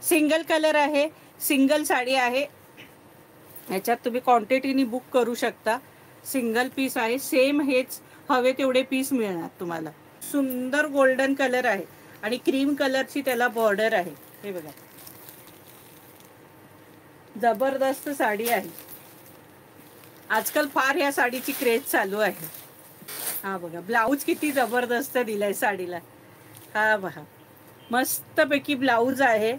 Single colour आहे, single sari आहे. ह्याच्यात तुम्ही क्वांटिटीनी बुक करू शकता. सिंगल पीस आहे, सेम हेच हवे तेवढे पीस मिळणार तुम्हाला. सुंदर गोल्डन कलर आहे आणि क्रीम कलरची त्याला बॉर्डर आहे. हे बघा, जबरदस्त साडी आहे. आजकाल फार ह्या साडीची क्रेज चालू आहे. हा बघा, ब्लाऊज किती जबरदस्त दिलाय साडीला. हा बघा, मस्तपैकी ब्लाऊज आहे.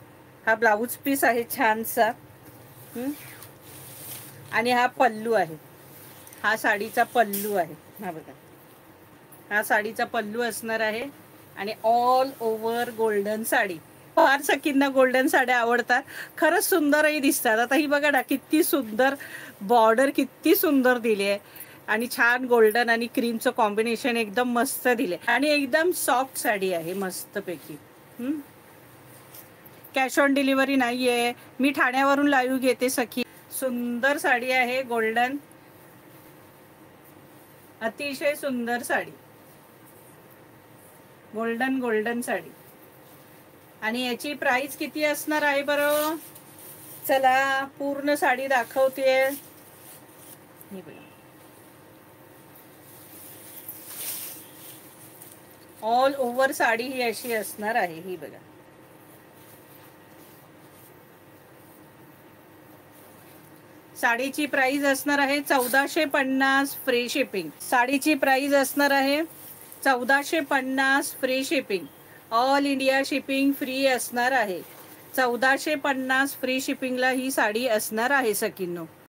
हा ब्लाऊज पीस आहे छानसा. आणि हा पल्लू आहे. हा साडीचा पल्लू आहे. हा बघा, हा साडीचा पल्लू असणार आहे आणि ऑल ओव्हर गोल्डन साडी. फार सखींना गोल्डन साड्या आवडतात, खरंच सुंदरही दिसतात. आता ही बघा ना, किती सुंदर बॉर्डर, किती सुंदर दिली आहे आणि छान गोल्डन आणि क्रीमचं कॉम्बिनेशन एकदम मस्त दिले आणि एकदम सॉफ्ट साडी आहे मस्तपैकी. कॅश ऑन डिलिव्हरी नाही आहे. मी ठाण्यावरून लाईव्ह घेते सखी. सुंदर साडी आहे गोल्डन, अतिशय सुंदर साडी, गोल्डन गोल्डन साडी. आणि याची प्राइस किती असणार आहे बरं? चला पूर्ण साडी दाखवते. ऑल ओव्हर साडी ही अशी असणार आहे. ही बघा, साडीची प्राइस असणार आहे 1450 फ्री शिपिंग. साडीची प्राइस असणार आहे 1450 free shipping. All India shipping free असणार आहे. 1450 फ्री शिपिंगला ही साडी असणार आहे सखींनो.